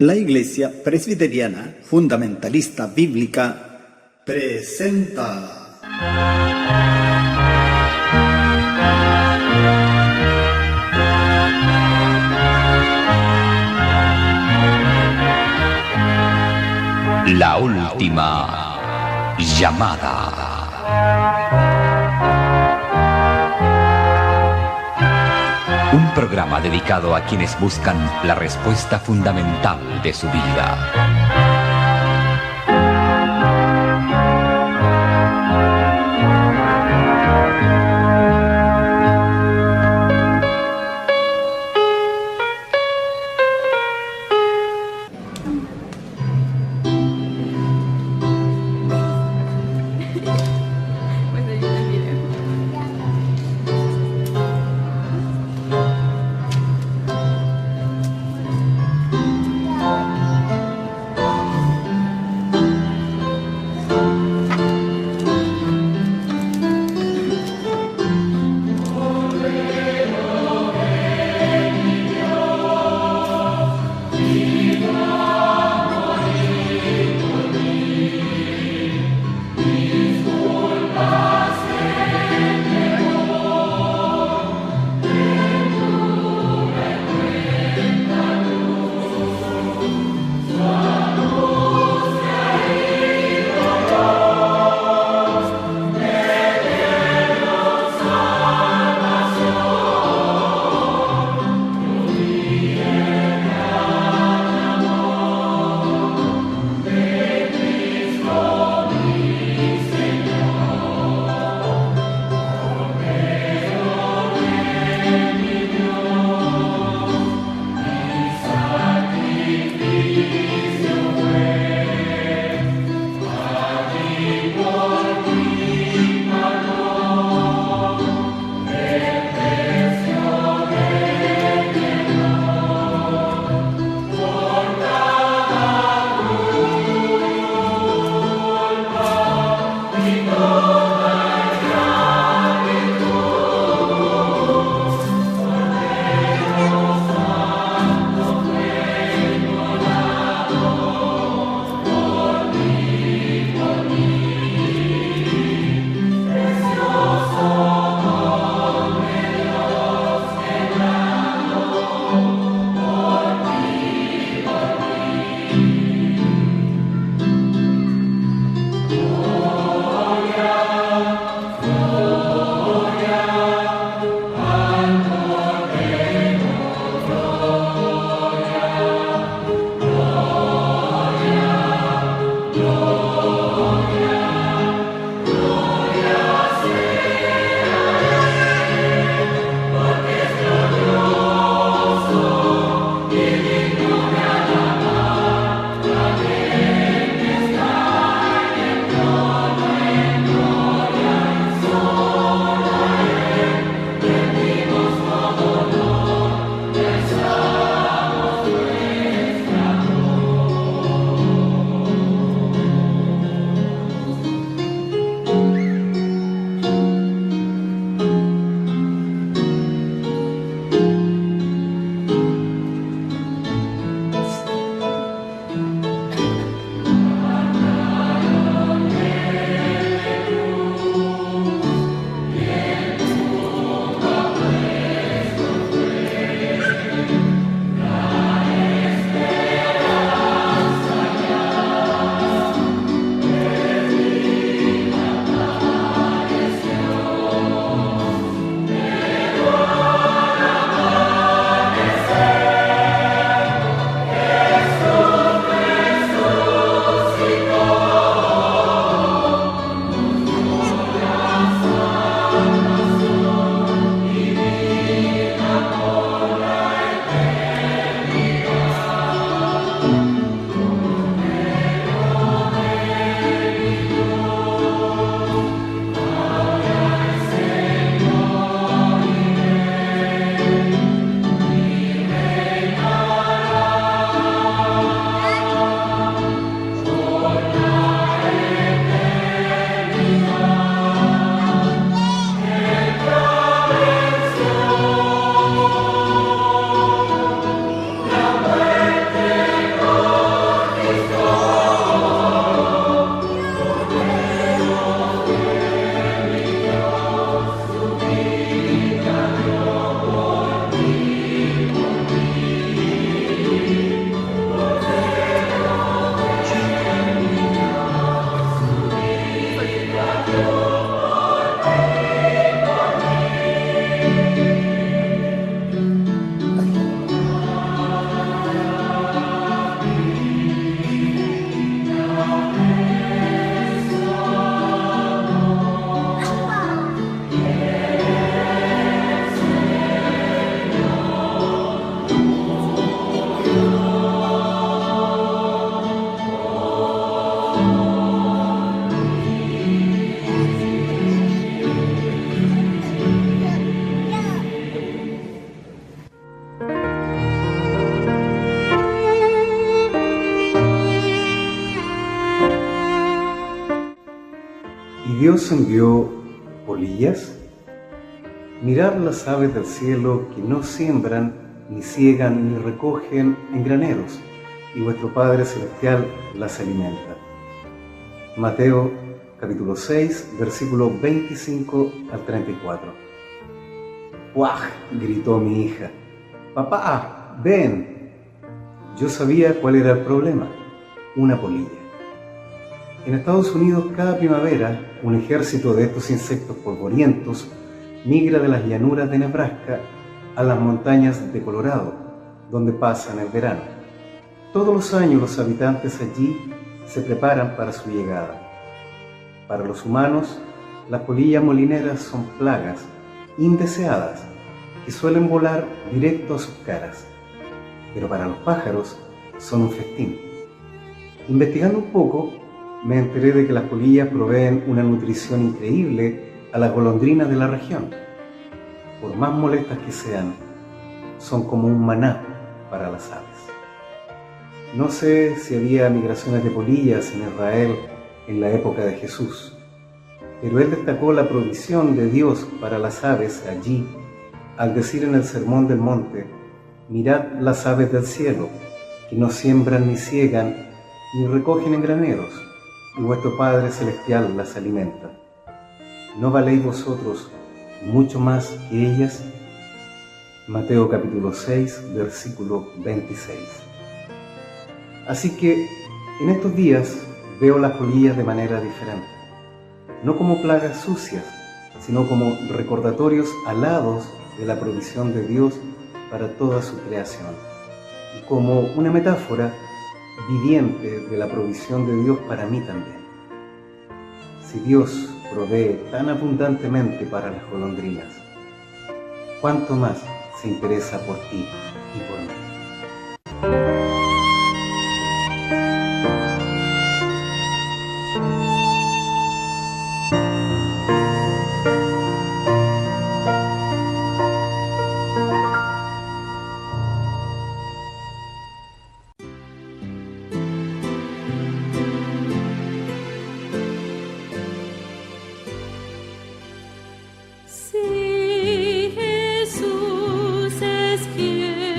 La Iglesia Presbiteriana Fundamentalista Bíblica presenta La última llamada. Un programa dedicado a quienes buscan la respuesta fundamental de su vida. Dios envió polillas. Mirad las aves del cielo que no siembran, ni ciegan, ni recogen en graneros, y vuestro Padre Celestial las alimenta. Mateo capítulo 6, versículo 25 al 34. ¡Guau!, gritó mi hija. ¡Papá, ven! Yo sabía cuál era el problema: una polilla. En Estados Unidos, cada primavera, un ejército de estos insectos polvorientos migra de las llanuras de Nebraska a las montañas de Colorado, donde pasan el verano. Todos los años los habitantes allí se preparan para su llegada. Para los humanos, las polillas molineras son plagas indeseadas que suelen volar directo a sus caras, pero para los pájaros son un festín. Investigando un poco, me enteré de que las polillas proveen una nutrición increíble a las golondrinas de la región. Por más molestas que sean, son como un maná para las aves. No sé si había migraciones de polillas en Israel en la época de Jesús, pero él destacó la provisión de Dios para las aves allí al decir en el Sermón del Monte: mirad las aves del cielo, que no siembran ni ciegan, ni recogen en graneros, y vuestro Padre Celestial las alimenta. ¿No valéis vosotros mucho más que ellas? Mateo capítulo 6, versículo 26. Así que en estos días veo las polillas de manera diferente, no como plagas sucias, sino como recordatorios alados de la provisión de Dios para toda su creación, y como una metáfora viviente de la provisión de Dios para mí también. Si Dios provee tan abundantemente para las golondrinas, ¿cuánto más se interesa por ti y por mí? Si Jesús es quien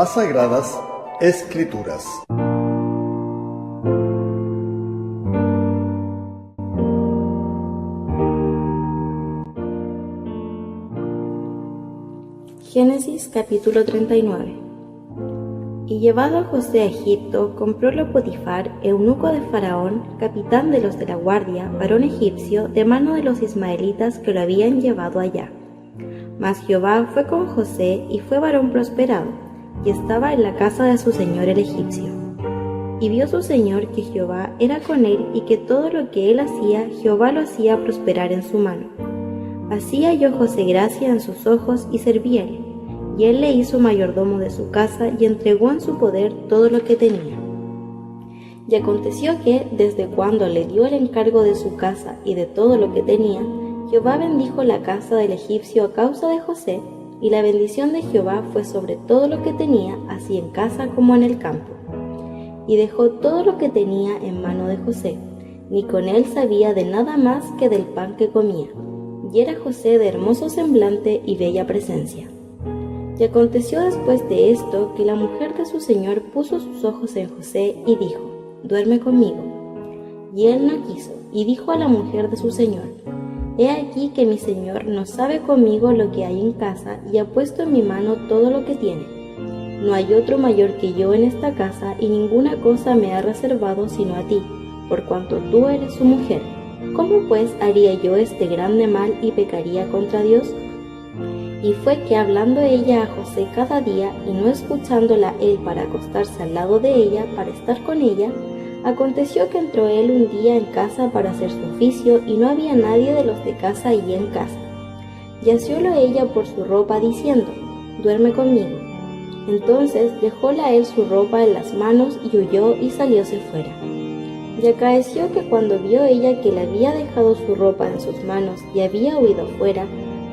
las Sagradas Escrituras. Génesis capítulo 39. Y llevado a José a Egipto, comprólo Potifar, eunuco de Faraón, capitán de los de la guardia, varón egipcio, de mano de los ismaelitas que lo habían llevado allá. Mas Jehová fue con José, y fue varón prosperado, y estaba en la casa de su señor el egipcio. Y vio su señor que Jehová era con él, y que todo lo que él hacía, Jehová lo hacía prosperar en su mano. Así halló José gracia en sus ojos, y servíale. Y él le hizo mayordomo de su casa, y entregó en su poder todo lo que tenía. Y aconteció que, desde cuando le dio el encargo de su casa y de todo lo que tenía, Jehová bendijo la casa del egipcio a causa de José, y la bendición de Jehová fue sobre todo lo que tenía, así en casa como en el campo. Y dejó todo lo que tenía en mano de José, ni con él sabía de nada más que del pan que comía. Y era José de hermoso semblante y bella presencia. Y aconteció después de esto que la mujer de su señor puso sus ojos en José y dijo: duerme conmigo. Y él no quiso, y dijo a la mujer de su señor: he aquí que mi señor no sabe conmigo lo que hay en casa, y ha puesto en mi mano todo lo que tiene. No hay otro mayor que yo en esta casa, y ninguna cosa me ha reservado sino a ti, por cuanto tú eres su mujer. ¿Cómo pues haría yo este grande mal y pecaría contra Dios? Y fue que hablando ella a José cada día, y no escuchándola él para acostarse al lado de ella, para estar con ella, aconteció que entró él un día en casa para hacer su oficio, y no había nadie de los de casa allí en casa. Y asió-lo ella por su ropa, diciendo: duerme conmigo. Entonces dejóla él su ropa en las manos, y huyó y salióse fuera. Y acaeció que cuando vio ella que le había dejado su ropa en sus manos, y había huido fuera,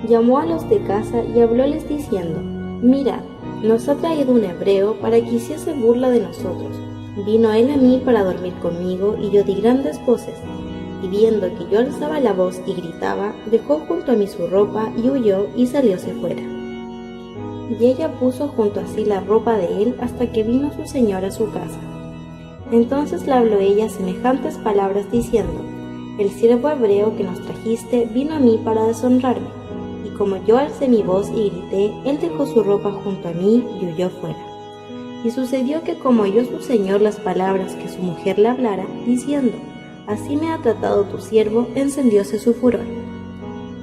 llamó a los de casa y hablóles diciendo: mirad, nos ha traído un hebreo para que hiciese burla de nosotros. Vino él a mí para dormir conmigo, y yo di grandes voces, y viendo que yo alzaba la voz y gritaba, dejó junto a mí su ropa, y huyó y salióse fuera. Y ella puso junto a sí la ropa de él hasta que vino su señor a su casa. Entonces le habló ella semejantes palabras diciendo: el siervo hebreo que nos trajiste vino a mí para deshonrarme. Y como yo alcé mi voz y grité, él dejó su ropa junto a mí y huyó fuera. Y sucedió que como oyó su señor las palabras que su mujer le hablara, diciendo: así me ha tratado tu siervo, encendióse su furor.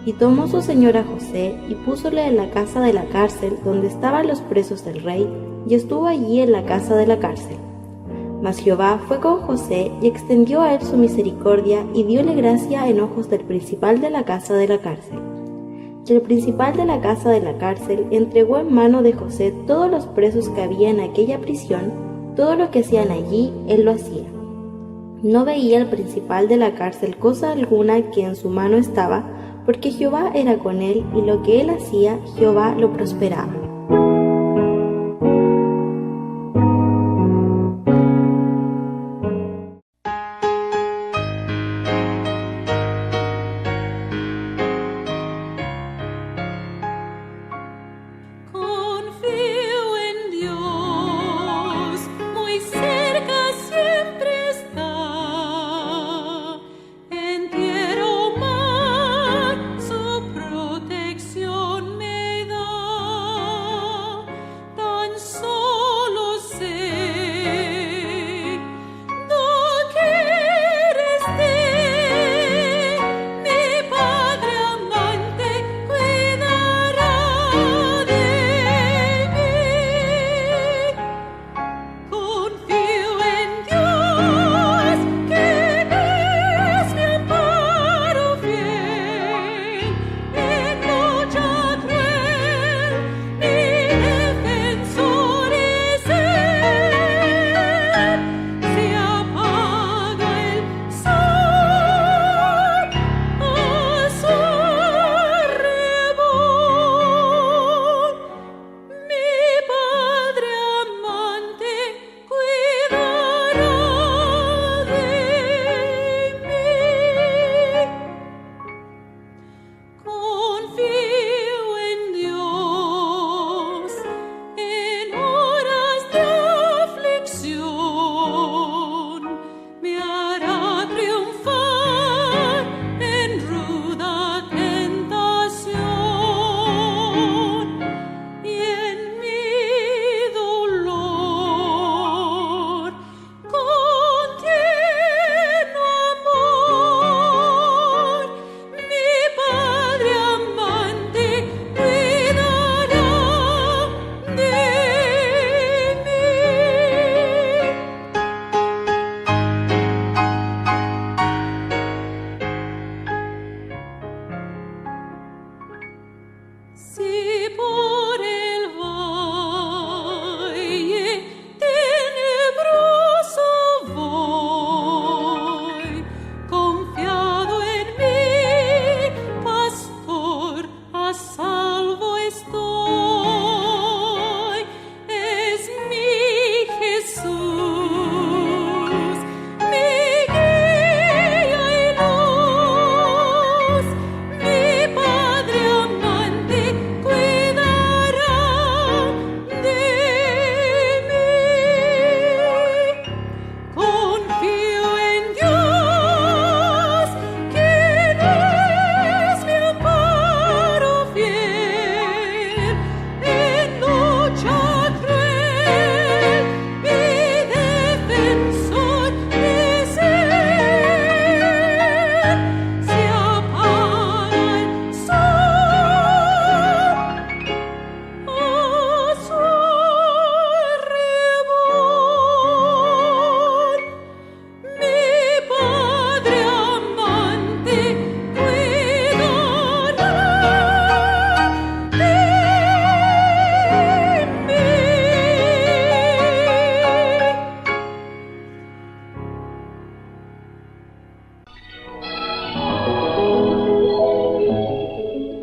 Y tomó su señor a José, y púsole en la casa de la cárcel, donde estaban los presos del rey, y estuvo allí en la casa de la cárcel. Mas Jehová fue con José, y extendió a él su misericordia, y dióle gracia en ojos del principal de la casa de la cárcel. Y el principal de la casa de la cárcel entregó en mano de José todos los presos que había en aquella prisión, todo lo que hacían allí, él lo hacía. No veía el principal de la cárcel cosa alguna que en su mano estaba, porque Jehová era con él, y lo que él hacía, Jehová lo prosperaba. Su protección me da.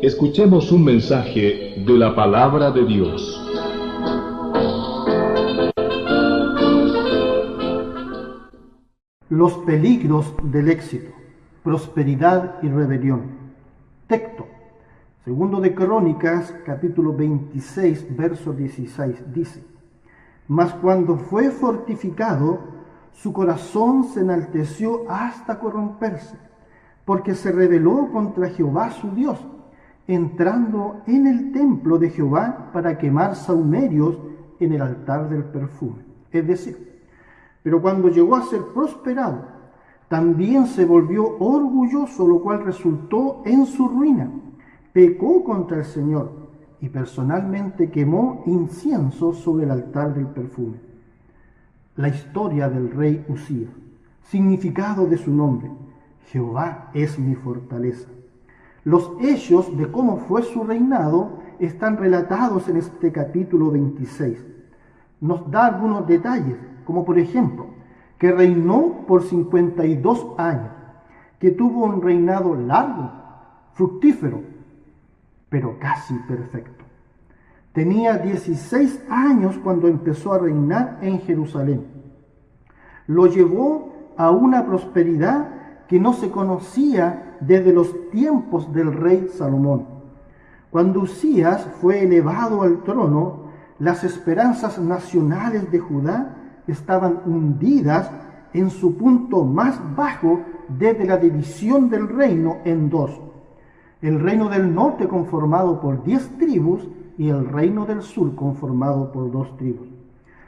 escuchemos un mensaje de la Palabra de Dios. Los peligros del éxito, prosperidad y rebelión. Texto, segundo de Crónicas, capítulo 26, verso 16, dice: Mas cuando fue fortificado, su corazón se enalteció hasta corromperse, porque se rebeló contra Jehová su Dios, entrando en el templo de Jehová para quemar sahumerios en el altar del perfume. Es decir, pero cuando llegó a ser prosperado, también se volvió orgulloso, lo cual resultó en su ruina. Pecó contra el Señor y personalmente quemó incienso sobre el altar del perfume. La historia del rey Usías. Significado de su nombre: Jehová es mi fortaleza. Los hechos de cómo fue su reinado están relatados en este capítulo 26. Nos da algunos detalles, como por ejemplo, que reinó por 52 años, que tuvo un reinado largo, fructífero, pero casi perfecto. Tenía 16 años cuando empezó a reinar en Jerusalén. Lo llevó a una prosperidad que no se conocía desde los tiempos del rey Salomón. Cuando Usías fue elevado al trono, las esperanzas nacionales de Judá estaban hundidas en su punto más bajo desde la división del reino en dos: el reino del norte conformado por 10 tribus y el reino del sur conformado por 2 tribus.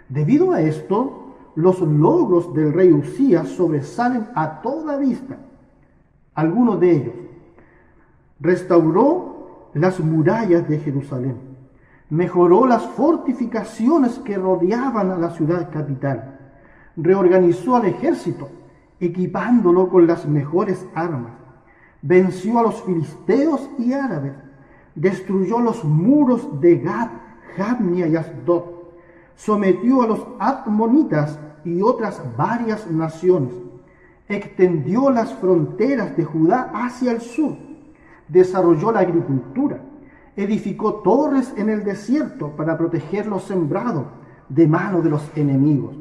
Debido a esto, los logros del rey Usías sobresalen a toda vista. Algunos de ellos: restauró las murallas de Jerusalén, mejoró las fortificaciones que rodeaban a la ciudad capital, reorganizó al ejército, equipándolo con las mejores armas, venció a los filisteos y árabes, destruyó los muros de Gad, Jabnia y Asdod, sometió a los amonitas y otras varias naciones, extendió las fronteras de Judá hacia el sur, desarrolló la agricultura, edificó torres en el desierto para proteger lo sembrado de mano de los enemigos,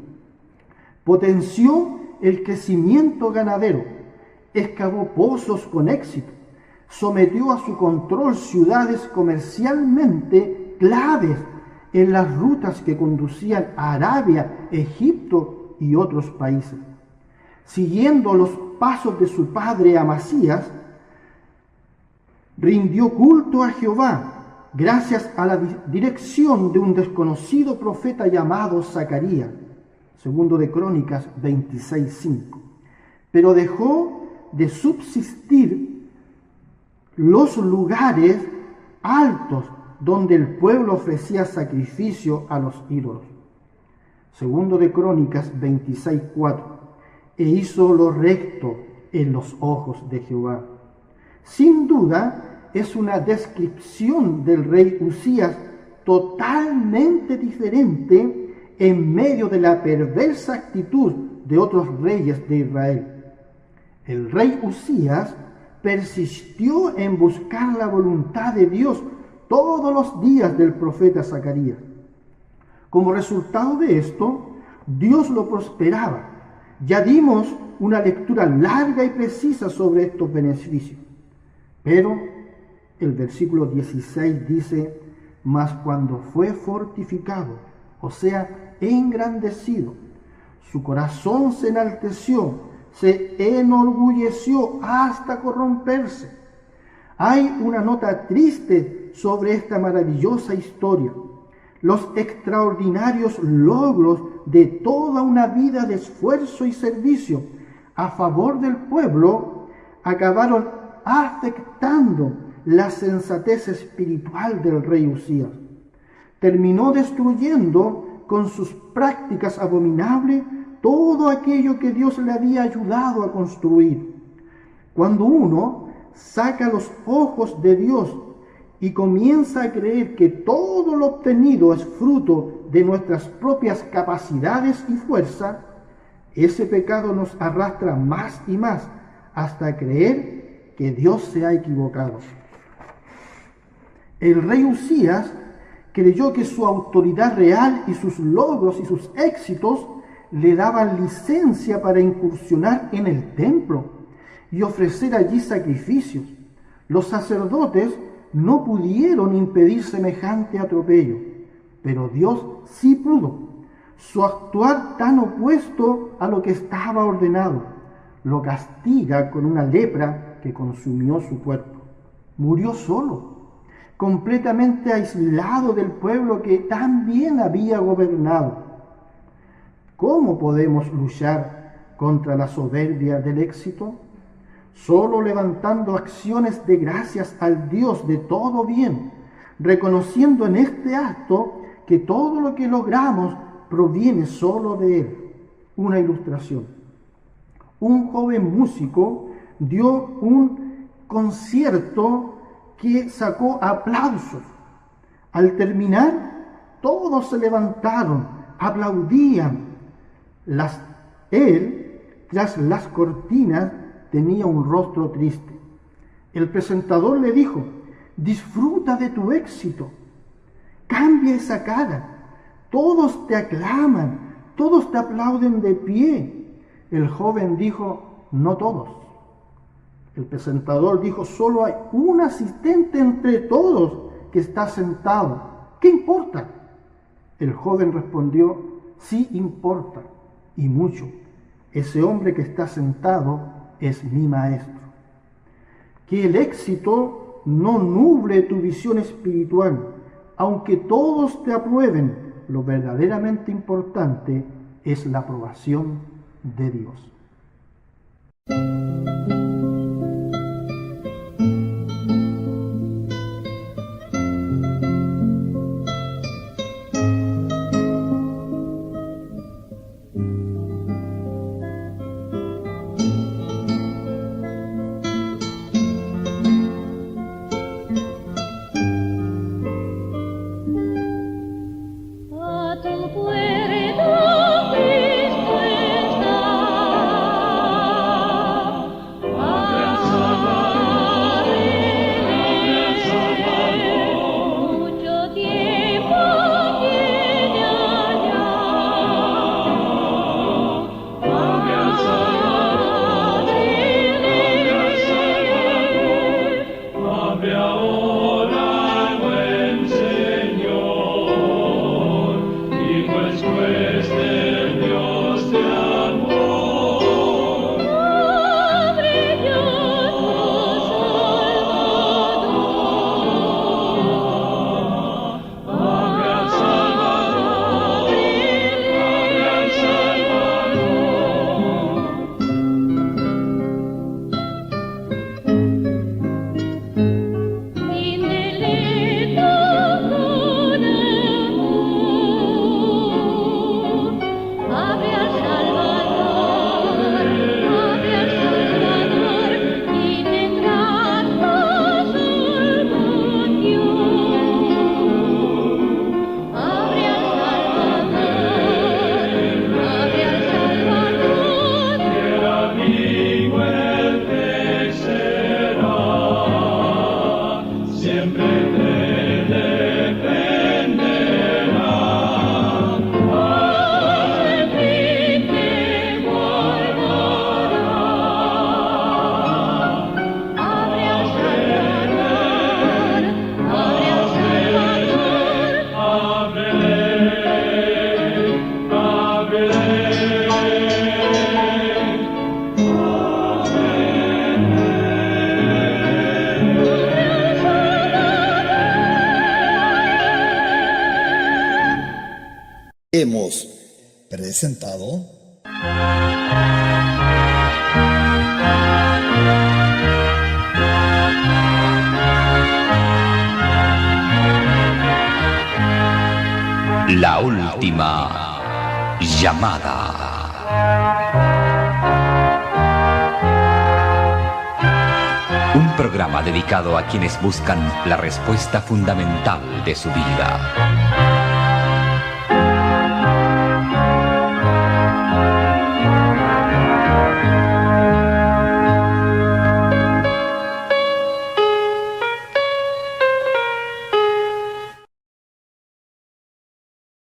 potenció el crecimiento ganadero, excavó pozos con éxito, sometió a su control ciudades comercialmente claves en las rutas que conducían a Arabia, Egipto y otros países. Siguiendo los pasos de su padre Amasías, rindió culto a Jehová gracias a la dirección de un desconocido profeta llamado Zacarías, segundo de Crónicas 26:5. Pero dejó de subsistir los lugares altos donde el pueblo ofrecía sacrificio a los ídolos. Segundo de Crónicas 26:4. E hizo lo recto en los ojos de Jehová. Sin duda, es una descripción del rey Usías totalmente diferente en medio de la perversa actitud de otros reyes de Israel. El rey Usías persistió en buscar la voluntad de Dios todos los días del profeta Zacarías. Como resultado de esto, Dios lo prosperaba. Ya dimos una lectura larga y precisa sobre estos beneficios. Pero el versículo 16 dice: mas cuando fue fortificado, o sea, engrandecido, su corazón se enalteció, se enorgulleció hasta corromperse. Hay una nota triste sobre esta maravillosa historia. Los extraordinarios logros de toda una vida de esfuerzo y servicio a favor del pueblo acabaron afectando la sensatez espiritual del rey Usías. Terminó destruyendo con sus prácticas abominables todo aquello que Dios le había ayudado a construir. Cuando uno saca los ojos de Dios y comienza a creer que todo lo obtenido es fruto de nuestras propias capacidades y fuerza, ese pecado nos arrastra más y más hasta creer que Dios se ha equivocado. El rey Usías creyó que su autoridad real y sus logros y sus éxitos le daban licencia para incursionar en el templo y ofrecer allí sacrificios. Los sacerdotes no pudieron impedir semejante atropello, pero Dios sí pudo. Su actuar tan opuesto a lo que estaba ordenado lo castiga con una lepra que consumió su cuerpo. Murió solo, completamente aislado del pueblo que tan bien había gobernado. ¿Cómo podemos luchar contra la soberbia del éxito? Solo levantando acciones de gracias al Dios de todo bien, reconociendo en este acto que todo lo que logramos proviene solo de Él. Una ilustración. Un joven músico dio un concierto que sacó aplausos. Al terminar, todos se levantaron, aplaudían. Él, tras las cortinas, tenía un rostro triste. El presentador le dijo: disfruta de tu éxito, cambia esa cara, todos te aclaman, todos te aplauden de pie. El joven dijo: no todos. El presentador dijo: solo hay un asistente entre todos que está sentado. ¿Qué importa? El joven respondió: sí importa, y mucho. Ese hombre que está sentado es mi maestro. Que el éxito no nuble tu visión espiritual. Aunque todos te aprueben, lo verdaderamente importante es la aprobación de Dios. Hemos presentado La última llamada. Un programa dedicado a quienes buscan la respuesta fundamental de su vida.